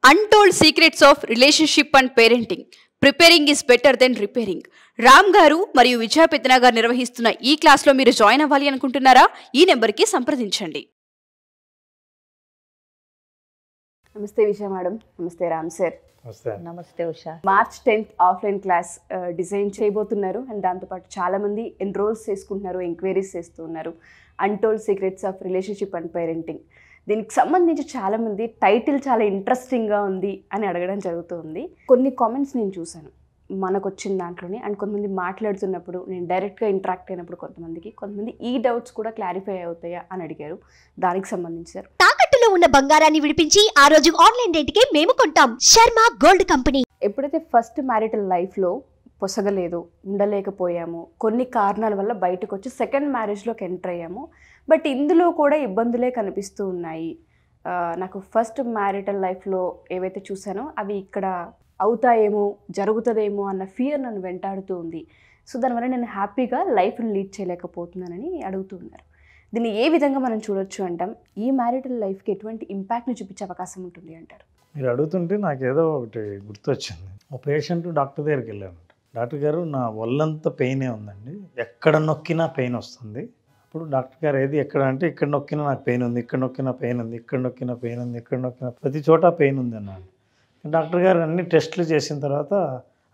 Untold secrets of relationship and parenting. Preparing is better than repairing. Ram గారు మరియు విజయ పెద్దన గారు నిర్వహిస్తున్న ఈ క్లాస్‌లో మీరు జాయిన్ అవ్వాలి అనుకుంటున్నారా? ఈ నెంబర్‌కి సంప్రదించండి. నమస్తే విజయ మేడం. నమస్తే రామ్ సార్. నమస్తే Usha. March 10th offline class design చేయబోతున్నారు అండ్ దాంతోపాటు చాలామంది ఎన్రోల్స్ చేసుకుంటున్నారు, ఎంక్వైరీస్ చేస్తూ ఉన్నారు. Untold secrets of relationship and parenting. దీనికి సంబంధించి చాలామంది టైటిల్ చాలా ఇంట్రెస్టింగ్గా ఉంది అని అడగడం జరుగుతుంది. కొన్ని కామెంట్స్ నేను చూశాను మనకు వచ్చిన దాంట్లోనే. అండ్ కొంతమంది మాట్లాడుతున్నప్పుడు నేను డైరెక్ట్గా ఇంటరాక్ట్ అయినప్పుడు కొంతమంది ఈ డౌట్స్ కూడా క్లారిఫై అవుతాయా అని అడిగారు. దానికి సంబంధించి సార్, తాకట్టులో ఉన్న బంగారాన్ని విడిపించి ఆ రోజు ఆన్లైన్ రేటుకే మేము కొంటాం. Sharma gold company. ఎప్పుడైతే ఫస్ట్ మ్యారిటల్ లైఫ్లో పొసగలేదు, ఉండలేకపోయాము, కొన్ని కారణాల వల్ల బయటకు వచ్చి సెకండ్ మ్యారేజ్లోకి ఎంటర్ అయ్యాము. బట్ ఇందులో కూడా ఇబ్బందులే కనిపిస్తూ ఉన్నాయి. నాకు ఫస్ట్ మ్యారిటల్ లైఫ్లో ఏవైతే చూసానో అవి ఇక్కడ అవుతాయేమో, జరుగుతుందేమో అన్న ఫియర్ నన్ను వెంటాడుతూ ఉంది. సో దానివల్ల నేను హ్యాపీగా లైఫ్ని లీడ్ చేయలేకపోతున్నానని అడుగుతున్నారు. దీన్ని ఏ విధంగా మనం చూడొచ్చు అంటాం? ఈ మ్యారిటల్ లైఫ్కి ఎటువంటి ఇంపాక్ట్ని చూపించే అవకాశం ఉంటుంది అంటారు? మీరు అడుగుతుంటే నాకు ఏదో ఒకటి గుర్తొచ్చింది. ఒక పేషెంట్ డాక్టర్ దగ్గరికి వెళ్ళాను. డాక్టర్ గారు, నా ఒళ్ళంతా పెయినే ఉందండి, ఎక్కడ నొక్కినా పెయిన్ వస్తుంది. అప్పుడు డాక్టర్ గారు, ఏది ఎక్కడ అంటే, ఇక్కడ నొక్కినా నాకు పెయిన్ ఉంది, ఇక్కడ నొక్కినా పెయిన్ ఉంది, ఇక్కడ నొక్కినా పెయిన్ ఉంది, ఇక్కడ నొక్కినా ప్రతి చోట పెయిన్ ఉంది అన్నాడు. డాక్టర్ గారు అన్ని టెస్టులు చేసిన తర్వాత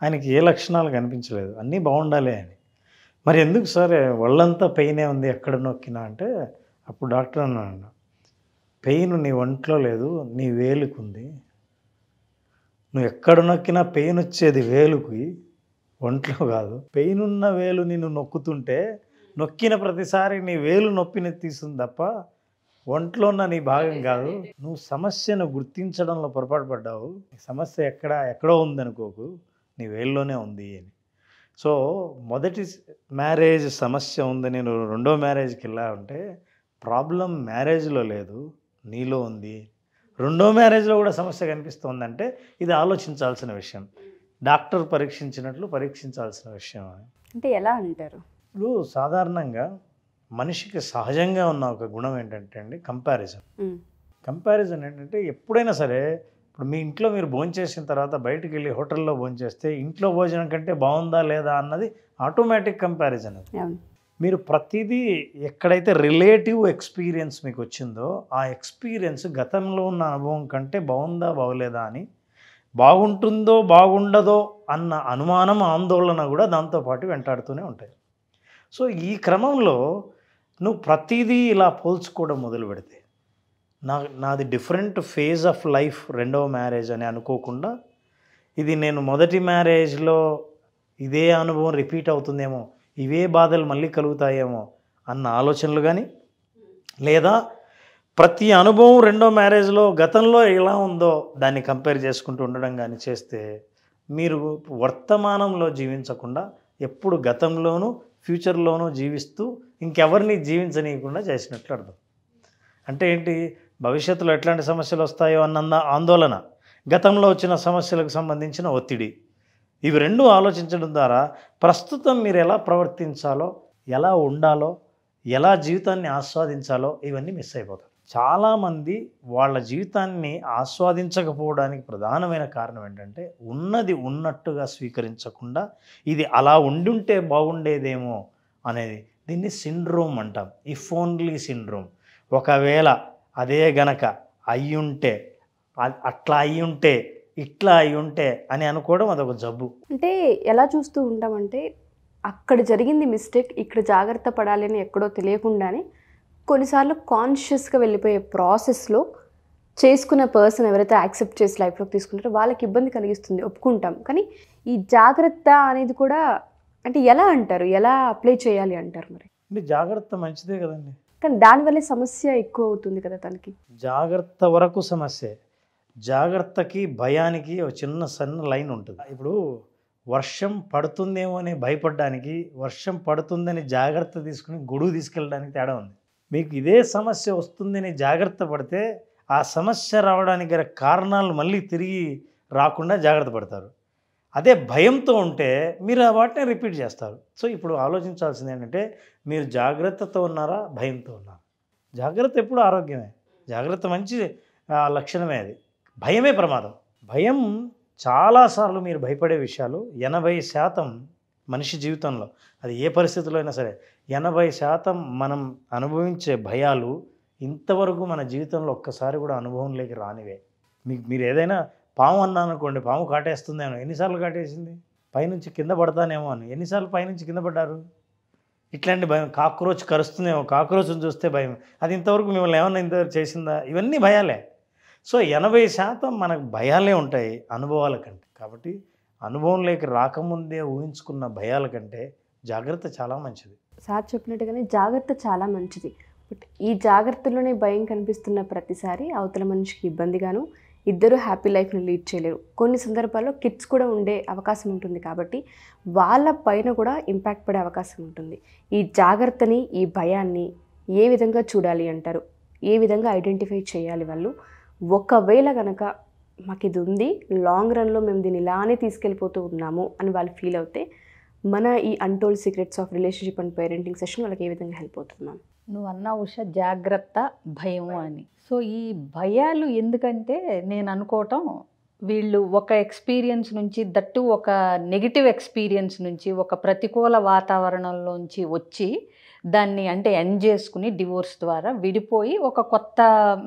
ఆయనకి ఏ లక్షణాలు కనిపించలేదు, అన్నీ బాగుండాలి అని. మరి ఎందుకు సార్ ఒళ్ళంతా పెయినే ఉంది ఎక్కడ నొక్కినా అంటే, అప్పుడు డాక్టర్ అన్నాడు, పెయిన్ నీ ఒంట్లో లేదు, నీ వేలుకు ఉంది. నువ్వు ఎక్కడ నొక్కినా పెయిన్ వచ్చేది వేలుకి, ఒంట్లో కాదు. పెయిన్ ఉన్న వేలు నిన్ను నొక్కుతుంటే నొక్కిన ప్రతిసారి నీ వేలు నొప్పిని తీస్తుంది తప్ప ఒంట్లో ఉన్న నీ భాగం కాదు. నువ్వు సమస్యను గుర్తించడంలో పొరపాటు పడ్డావు. సమస్య ఎక్కడో ఉందనుకోకు, నీ వేల్లోనే ఉంది అని. సో మొదటి మ్యారేజ్ సమస్య ఉంది, నేను రెండో మ్యారేజ్కి వెళ్ళా అంటే ప్రాబ్లం మ్యారేజ్లో లేదు, నీలో ఉంది. రెండో మ్యారేజ్లో కూడా సమస్య కనిపిస్తుందంటే ఇది ఆలోచించాల్సిన విషయం, డాక్టర్ పరీక్షించినట్లు పరీక్షించాల్సిన విషయం. అంటే ఎలా అంటారు? ఇప్పుడు సాధారణంగా మనిషికి సహజంగా ఉన్న ఒక గుణం ఏంటంటే అండి, కంపారిజన్ ఏంటంటే ఎప్పుడైనా సరే, ఇప్పుడు మీ ఇంట్లో మీరు భోంచేసిన తర్వాత బయటికి వెళ్ళి హోటల్లో భోంచేస్తే ఇంట్లో భోజనం కంటే బాగుందా లేదా అన్నది ఆటోమేటిక్ కంపారిజన్. మీరు ప్రతిదీ ఎక్కడైతే రిలేటివ్ ఎక్స్పీరియన్స్ మీకు వచ్చిందో ఆ ఎక్స్పీరియన్స్ గతంలో ఉన్న అనుభవం కంటే బాగుందా బాగోలేదా అని, బాగుంటుందో బాగుండదో అన్న అనుమానం, ఆందోళన కూడా దాంతోపాటు వెంటాడుతూనే ఉంటాయి. సో ఈ క్రమంలో నువ్వు ప్రతిదీ ఇలా పోల్చుకోవడం మొదలు పెడితే, నాది డిఫరెంట్ ఫేజ్ ఆఫ్ లైఫ్ రెండవ మ్యారేజ్ అని అనుకోకుండా, ఇది నేను మొదటి మ్యారేజ్లో ఇదే అనుభవం రిపీట్ అవుతుందేమో, ఇవే బాధలు మళ్ళీ కలుగుతాయేమో అన్న ఆలోచనలు కానీ, లేదా ప్రతి అనుభవం రెండో మ్యారేజ్లో గతంలో ఎలా ఉందో దాన్ని కంపేర్ చేసుకుంటూ ఉండడం కానీ చేస్తే, మీరు వర్తమానంలో జీవించకుండా ఎప్పుడు గతంలోనూ ఫ్యూచర్లోనూ జీవిస్తూ ఇంకెవరిని జీవించనీయకుండా చేసినట్లు అర్థం. అంటే ఏంటి, భవిష్యత్తులో ఎట్లాంటి సమస్యలు వస్తాయో అన్న ఆందోళన, గతంలో వచ్చిన సమస్యలకు సంబంధించిన ఒత్తిడి, ఇవి రెండు ఆలోచించడం ద్వారా ప్రస్తుతం మీరు ఎలా ప్రవర్తించాలో, ఎలా ఉండాలో, ఎలా జీవితాన్ని ఆస్వాదించాలో ఇవన్నీ మిస్ అయిపోతారు. చాలామంది వాళ్ళ జీవితాన్ని ఆస్వాదించకపోవడానికి ప్రధానమైన కారణం ఏంటంటే, ఉన్నది ఉన్నట్టుగా స్వీకరించకుండా ఇది అలా ఉండుంటే బాగుండేదేమో అనేది, దీన్ని సిండ్రోమ్ అంటాం, ఇఫ్ ఓన్లీ సిండ్రోమ్. ఒకవేళ అదే గనక అయ్యుంటే, అట్లా అయ్యుంటే, ఇట్లా అయ్యుంటే అని అనుకోవడం అదొక జబ్బు. అంటే ఎలా చూస్తూ ఉంటామంటే, అక్కడ జరిగింది మిస్టేక్, ఇక్కడ జాగ్రత్త పడాలి అని ఎక్కడో తెలియకుండానే కొన్నిసార్లు కాన్షియస్గా వెళ్ళిపోయే ప్రాసెస్లో చేసుకున్న పర్సన్ ఎవరైతే యాక్సెప్ట్ చేసి లైఫ్లోకి తీసుకుంటారో వాళ్ళకి ఇబ్బంది కలిగిస్తుంది, ఒప్పుకుంటాం. కానీ ఈ జాగ్రత్త అనేది కూడా అంటే ఎలా అంటారు, ఎలా అప్లై చేయాలి అంటారు? మరి అంటే జాగ్రత్త మంచిదే కదండి, కానీ దానివల్లే సమస్య ఎక్కువ అవుతుంది కదా తనకి. జాగ్రత్త వరకు సమస్య, జాగ్రత్తకి భయానికి ఒక సన్న లైన్ ఉంటుంది. ఇప్పుడు వర్షం పడుతుందేమో అని భయపడడానికి, వర్షం పడుతుందని జాగ్రత్త తీసుకుని గొడుగు తీసుకెళ్ళడానికి తేడా ఉంది. మీకు ఇదే సమస్య వస్తుందని జాగ్రత్త పడితే ఆ సమస్య రావడానికి గల కారణాలు మళ్ళీ తిరిగి రాకుండా జాగ్రత్త పడతారు. అదే భయంతో ఉంటే మీరు ఆ వాటిని రిపీట్ చేస్తారు. సో ఇప్పుడు ఆలోచించాల్సింది ఏంటంటే, మీరు జాగ్రత్తతో ఉన్నారా, భయంతో ఉన్నారా? జాగ్రత్త ఎప్పుడు ఆరోగ్యమే, జాగ్రత్త మంచి లక్షణమే. అది భయమే ప్రమాదం. భయం చాలాసార్లు మీరు భయపడే విషయాలు 80% మనిషి జీవితంలో అది ఏ పరిస్థితిలో అయినా సరే 80% మనం అనుభవించే భయాలు ఇంతవరకు మన జీవితంలో ఒక్కసారి కూడా అనుభవంలోకి రానివే. మీరు ఏదైనా పాము అన్నాను అనుకోండి, పాము కాటేస్తుందేమో, ఎన్నిసార్లు కాటేసింది? పైనుంచి కింద పడతానేమో అని ఎన్నిసార్లు పైనుంచి కింద పడ్డారు? ఇట్లాంటి భయం. కాక్రోచ్ కరుస్తుందేమో, కాక్రోచ్ని చూస్తే భయం. అది ఇంతవరకు మిమ్మల్ని ఏమన్నా ఇంతవరకు చేసిందా? ఇవన్నీ భయాలే. సో 80% మనకు భయాలే ఉంటాయి అనుభవాల కంటే. కాబట్టి అనుభవంలోకి రాకముందే ఊహించుకున్న భయాల కంటే జాగ్రత్త చాలా మంచిది. సార్ చెప్పినట్టుగానే జాగ్రత్త చాలా మంచిది. బట్ ఈ జాగ్రత్తలోనే భయం కనిపిస్తున్న ప్రతిసారి అవతల మనిషికి ఇబ్బందిగాను, ఇద్దరు హ్యాపీ లైఫ్ని లీడ్ చేయలేరు. కొన్ని సందర్భాల్లో కిడ్స్ కూడా ఉండే అవకాశం ఉంటుంది కాబట్టి వాళ్ళ పైన కూడా ఇంపాక్ట్ పడే అవకాశం ఉంటుంది. ఈ జాగ్రత్తని, ఈ భయాన్ని ఏ విధంగా చూడాలి అంటారు? ఏ విధంగా ఐడెంటిఫై చేయాలి వాళ్ళు? ఒకవేళ కనుక మాకు ఇది ఉంది, లాంగ్ రన్లో మేము దీన్ని ఇలానే తీసుకెళ్ళిపోతూ ఉన్నాము అని వాళ్ళు ఫీల్ అవుతే మన ఈ untold secrets of relationship and parenting session వాళ్ళకి ఏ విధంగా హెల్ప్ అవుతుంది మ్యామ్? నువ్వు అన్నా ఉషా జాగ్రత్త, భయం అని. సో ఈ భయాలు ఎందుకంటే నేను అనుకోవటం వీళ్ళు ఒక ఎక్స్పీరియన్స్ నుంచి, దట్టు ఒక నెగిటివ్ ఎక్స్పీరియన్స్ నుంచి, ఒక ప్రతికూల వాతావరణంలోంచి వచ్చి దాన్ని అంటే ఎండ్ చేసుకుని డివోర్స్ ద్వారా విడిపోయి ఒక కొత్త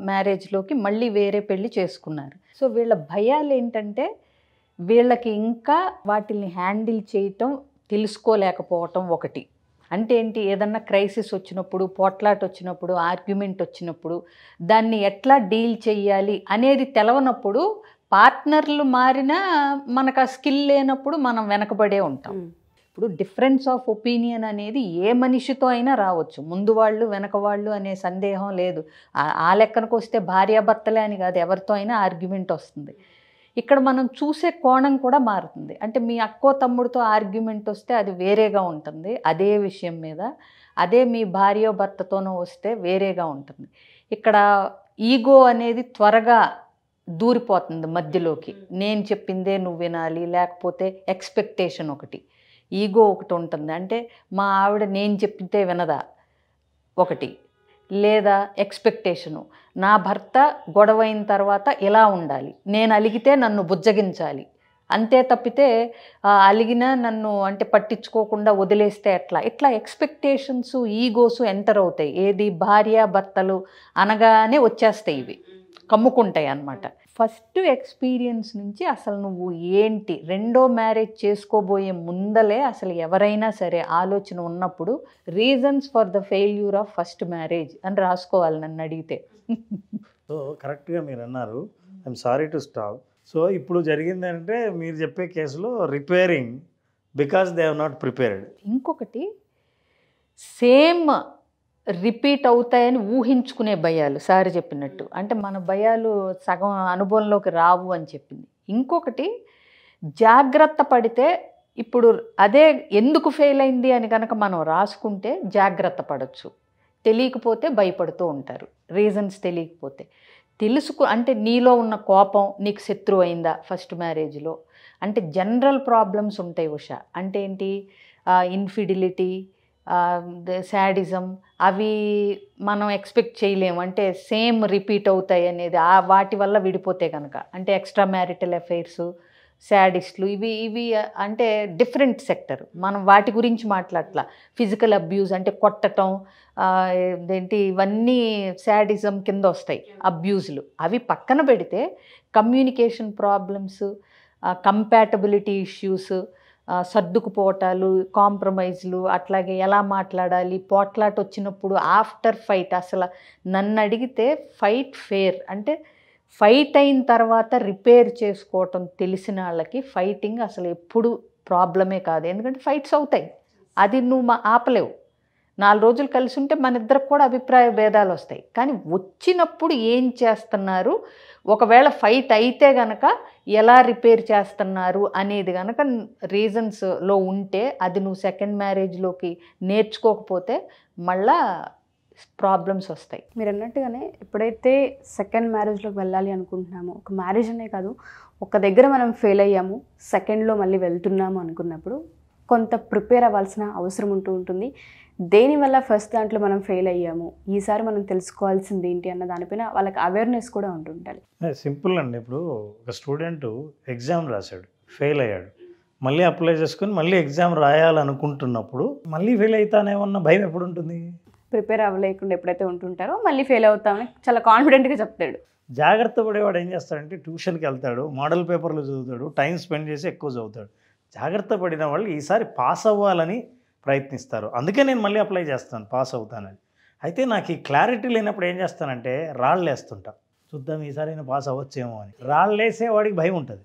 మ్యారేజ్లోకి మళ్ళీ వేరే పెళ్ళి చేసుకున్నారు. సో వీళ్ళ భయాలు ఏంటంటే వీళ్ళకి ఇంకా వాటిని హ్యాండిల్ చేయటం తెలుసుకోలేకపోవటం ఒకటి. అంటే ఏంటి, ఏదన్నా క్రైసిస్ వచ్చినప్పుడు, పోట్లాట వచ్చినప్పుడు, ఆర్గ్యుమెంట్ వచ్చినప్పుడు దాన్ని ఎట్లా డీల్ చేయాలి అనేది తెలవనప్పుడు, పార్ట్నర్లు మారినా మనకు ఆ స్కిల్ లేనప్పుడు మనం వెనకబడే ఉంటాం. ఇప్పుడు డిఫరెన్స్ ఆఫ్ ఒపీనియన్ అనేది ఏ మనిషితో అయినా రావచ్చు. ముందు వాళ్ళు వెనక వాళ్ళు అనే సందేహం లేదు. ఆ లెక్కనకు వస్తే భార్యాభర్తలే అని కాదు, ఎవరితో అయినా ఆర్గ్యుమెంట్ వస్తుంది. ఇక్కడ మనం చూసే కోణం కూడా మారుతుంది. అంటే మీ అక్కో తమ్ముడితో ఆర్గ్యుమెంట్ వస్తే అది వేరేగా ఉంటుంది అదే విషయం మీద, అదే మీ భార్యో భర్తతోనో వస్తే వేరేగా ఉంటుంది. ఇక్కడ ఈగో అనేది త్వరగా దూరిపోతుంది మధ్యలోకి. నేను చెప్పిందే నువ్వు వినాలి, లేకపోతే ఎక్స్పెక్టేషన్ ఒకటి, ఈగో ఒకటి ఉంటుంది. అంటే మా ఆవిడ నేను చెప్తే వినదా ఒకటి, లేదా ఎక్స్పెక్టేషను నా భర్త గొడవైన తర్వాత ఇలా ఉండాలి, నేను అలిగితే నన్ను బుజ్జగించాలి, అంతే తప్పితే అలిగినా నన్ను అంటే పట్టించుకోకుండా వదిలేస్తే ఎట్లా, ఇట్లా ఎక్స్పెక్టేషన్స్, ఈగోస్ ఎంటర్ అవుతాయి. ఏది భార్య భర్తలు అనగానే వచ్చేస్తాయి, ఇవి కమ్ముకుంటాయి అన్నమాట. ఫస్ట్ ఎక్స్పీరియన్స్ నుంచి అసలు నువ్వు ఏంటి, రెండో మ్యారేజ్ చేసుకోబోయే ముందలే అసలు ఎవరైనా సరే ఆలోచన ఉన్నప్పుడు reasons for the failure of first marriage అని రాసుకోవాలి నన్ను అడిగితే. సో కరెక్ట్గా మీరు అన్నారు. I'm sorry to stop. So ఇప్పుడు జరిగింది అంటే మీరు చెప్పే కేసులో repairing because they have not prepared. ఇంకొకటి సేమ్ రిపీట్ అవుతాయని ఊహించుకునే భయాలు, సార్ చెప్పినట్టు. అంటే మన భయాలు సగం అనుభవంలోకి రావు అని చెప్పింది. ఇంకొకటి జాగ్రత్త పడితే, ఇప్పుడు అదే ఎందుకు ఫెయిల్ అయింది అని కనుక మనం రాసుకుంటే జాగ్రత్త పడవచ్చు. తెలియకపోతే భయపడుతూ ఉంటారు, రీజన్స్ తెలియకపోతే. అంటే నీలో ఉన్న కోపం నీకు శత్రువు అయిందా ఫస్ట్ మ్యారేజ్లో? అంటే జనరల్ ప్రాబ్లమ్స్ ఉంటాయి ఉషా. అంటే ఏంటి, ఇన్ఫిడిలిటీ, శాడిజం, అవి మనం ఎక్స్పెక్ట్ చేయలేము. అంటే సేమ్ రిపీట్ అవుతాయి అనేది వాటి వల్ల విడిపోతే కనుక. అంటే ఎక్స్ట్రా మ్యారిటల్ అఫైర్స్, శాడిస్టులు, ఇవి అంటే డిఫరెంట్ సెక్టర్. మనం వాటి గురించి మాట్లాడట్లా. ఫిజికల్ అబ్యూజ్ అంటే కొట్టడం, ఏంటి, ఇవన్నీ శాడిజం కింద వస్తాయి అబ్యూజ్లు. అవి పక్కన పెడితే కమ్యూనికేషన్ ప్రాబ్లమ్స్, కంపాటబిలిటీ ఇష్యూస్, సర్దుకుపోవటాలు, కాంప్రమైజ్లు, అట్లాగే ఎలా మాట్లాడాలి, పోట్లాట వచ్చినప్పుడు ఆఫ్టర్ ఫైట్. అసలు నన్ను అడిగితే ఫైట్ ఫేర్ అంటే ఫైట్ అయిన తర్వాత రిపేర్ చేసుకోవటం తెలిసిన వాళ్ళకి ఫైటింగ్ అసలు ఎప్పుడు ప్రాబ్లమే కాదు. ఎందుకంటే ఫైట్స్ అవుతాయి, అది నువ్వు ఆపలేవు. 4 రోజులు కలిసి ఉంటే మన ఇద్దరికి కూడా అభిప్రాయ భేదాలు వస్తాయి. కానీ వచ్చినప్పుడు ఏం చేస్తున్నారు, ఒకవేళ ఫైట్ అయితే గనక ఎలా రిపేర్ చేస్తున్నారు అనేది కనుక రీజన్స్లో ఉంటే, అది నువ్వు సెకండ్ మ్యారేజ్లోకి నేర్చుకోకపోతే మళ్ళా ప్రాబ్లమ్స్ వస్తాయి. మీరు అన్నట్టుగానే ఎప్పుడైతే సెకండ్ మ్యారేజ్లోకి వెళ్ళాలి అనుకుంటున్నామో, ఒక మ్యారేజ్ అనే కాదు, ఒక దగ్గర మనం ఫెయిల్ అయ్యాము, సెకండ్లో మళ్ళీ వెళ్తున్నాము అనుకున్నప్పుడు కొంత ప్రిపేర్ అవ్వాల్సిన అవసరం ఉంటుంది. దేనివల్ల ఫస్ట్ దాంట్లో మనం ఫెయిల్ అయ్యాము, ఈసారి మనం తెలుసుకోవాల్సింది ఏంటి అన్న దానిపైన వాళ్ళకి అవేర్నెస్ కూడా ఉంటుండాలి. సింపుల్ అండి. ఇప్పుడు ఒక స్టూడెంట్ ఎగ్జామ్ రాశాడు, ఫెయిల్ అయ్యాడు, మళ్ళీ అప్లై చేసుకొని మళ్ళీ ఎగ్జామ్ రాయాలనుకుంటున్నప్పుడు మళ్ళీ ఫెయిల్ అవుతానేమన్న భయం ఎప్పుడు ఉంటుంది? ప్రిపేర్ అవ్వలేకుండా ఎప్పుడైతే ఉంటుంటారో మళ్ళీ ఫెయిల్ అవుతామని చాలా కాన్ఫిడెంట్గా చెప్తాడు. జాగ్రత్త పడేవాడు ఏం చేస్తాడంటే ట్యూషన్కి వెళ్తాడు, మోడల్ పేపర్లు చదువుతాడు, టైం స్పెండ్ చేసి ఎక్కువ చదువుతాడు. జాగ్రత్త పడిన వాళ్ళు ఈసారి పాస్ అవ్వాలని ప్రయత్నిస్తారు. అందుకే నేను మళ్ళీ అప్లై చేస్తాను, పాస్ అవుతానని. అయితే నాకు ఈ క్లారిటీ లేనప్పుడు ఏం చేస్తానంటే రాళ్ళు వేస్తుంటా, చూద్దాం ఈసారి నేను పాస్ అవ్వచ్చేమో అని. రాళ్ళు వేసేవాడికి భయం ఉంటుంది,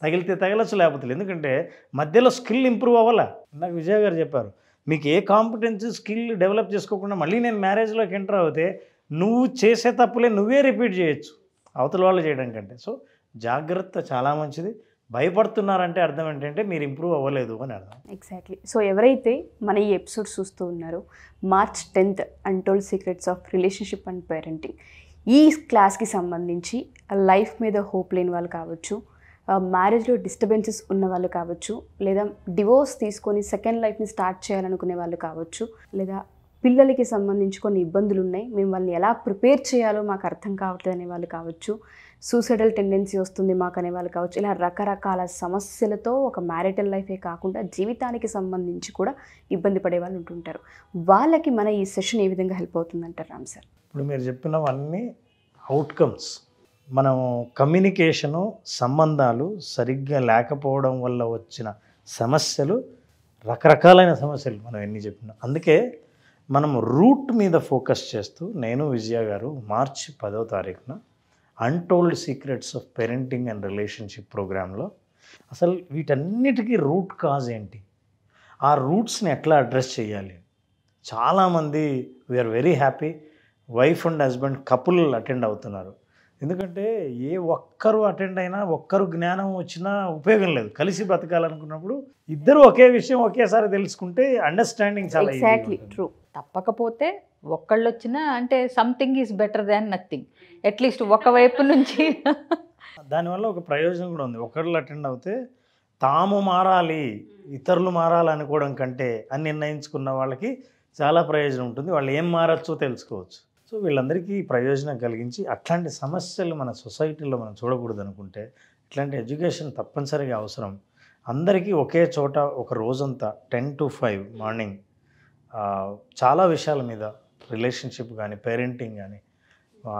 తగిలితే తగలచ్చు లేకపోతే. ఎందుకంటే మధ్యలో స్కిల్ ఇంప్రూవ్ అవ్వాలా. నాకు విజయ్ గారు చెప్పారు, మీకు ఏ కాంపిటెన్స్ స్కిల్ డెవలప్ చేసుకోకుండా మళ్ళీ నేను మ్యారేజ్లోకి ఎంటర్ అవుతే నువ్వు చేసే తప్పులే నువ్వే రిపీట్ చేయొచ్చు అవతల వాళ్ళు చేయడం కంటే. సో జాగ్రత్త చాలా మంచిది. భయపడుతున్నారంటే అర్థం ఏంటంటే మీరు ఇంప్రూవ్ అవ్వలేదు అని అర్థం. ఎగ్జాక్ట్లీ. సో ఎవరైతే మన ఈ ఎపిసోడ్ చూస్తూ ఉన్నారో March 10th untold secrets of relationship and parenting, ఈ క్లాస్కి సంబంధించి లైఫ్ మీద హోప్ లేని వాళ్ళు కావచ్చు, మ్యారేజ్లో డిస్టర్బెన్సెస్ ఉన్న వాళ్ళు కావచ్చు, లేదా డివోర్స్ తీసుకొని సెకండ్ లైఫ్ని స్టార్ట్ చేయాలనుకునే వాళ్ళు కావచ్చు, లేదా పిల్లలకి సంబంధించి కొన్ని ఇబ్బందులు ఉన్నాయి, మేము వాళ్ళని ఎలా ప్రిపేర్ చేయాలో మాకు అర్థం కావట్లేదు అనే వాళ్ళు కావచ్చు, సూసైడల్ టెండెన్సీ వస్తుంది మాకు అనే వాళ్ళు కావచ్చు, ఇలా రకరకాల సమస్యలతో ఒక మ్యారిటల్ లైఫే కాకుండా జీవితానికి సంబంధించి కూడా ఇబ్బంది పడే వాళ్ళు ఉంటుంటారు. వాళ్ళకి మన ఈ సెషన్ ఏ విధంగా హెల్ప్ అవుతుందంటారు రామ్ సార్? ఇప్పుడు మీరు చెప్పినవన్నీ అవుట్కమ్స్. మనం కమ్యూనికేషను, సంబంధాలు సరిగ్గా లేకపోవడం వల్ల వచ్చిన సమస్యలు, రకరకాలైన సమస్యలు మనం ఎన్ని చెప్పినా. అందుకే మనం రూట్ మీద ఫోకస్ చేస్తూ నేను విజయ గారు March 10వ తారీఖున untold secrets of parenting and relationship ప్రోగ్రాంలో అసలు వీటన్నిటికీ రూట్ కాజ్ ఏంటి, ఆ రూట్స్ని ఎట్లా అడ్రస్ చేయాలి. చాలామంది we are very happy wife and husband couple attend అవుతున్నారు. ఎందుకంటే ఏ ఒక్కరు అటెండ్ అయినా ఒక్కరు జ్ఞానం వచ్చినా ఉపయోగం లేదు. కలిసి బ్రతకాలనుకున్నప్పుడు ఇద్దరు ఒకే విషయం ఒకేసారి తెలుసుకుంటే అండర్స్టాండింగ్ చాలా ఎగ్జాక్ట్లీ ట్రూ. తప్పకపోతే ఒక్కళ్ళు వచ్చినా అంటే something is better than nothing. At least ఒకవైపు నుంచి దానివల్ల ఒక ప్రయోజనం కూడా ఉంది. ఒకళ్ళు అటెండ్ అవుతే తాము మారాలి, ఇతరులు మారాలి అనుకోవడం కంటే అని నిర్ణయించుకున్న వాళ్ళకి చాలా ప్రయోజనం ఉంటుంది. వాళ్ళు ఏం మారచ్చో తెలుసుకోవచ్చు. సో వీళ్ళందరికీ ప్రయోజనం కలిగించి అట్లాంటి సమస్యలు మన సొసైటీలో మనం చూడకూడదు అనుకుంటే ఇట్లాంటి ఎడ్యుకేషన్ తప్పనిసరిగా అవసరం. అందరికీ ఒకే చోట ఒక రోజంతా 10 to 5 మార్నింగ్ చాలా విషయాల మీద, రిలేషన్షిప్ కానీ, పేరెంటింగ్ కానీ,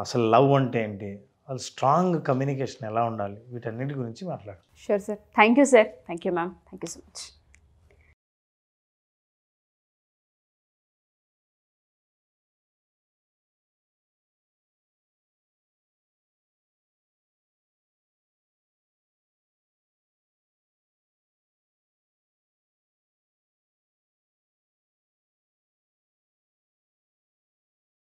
అసలు లవ్ అంటే ఏంటి, వాళ్ళు స్ట్రాంగ్ కమ్యూనికేషన్ ఎలా ఉండాలి, వీటన్నిటి గురించి మాట్లాడాలి. Sure sir. Thank you sir. Thank you ma'am. Thank you so much.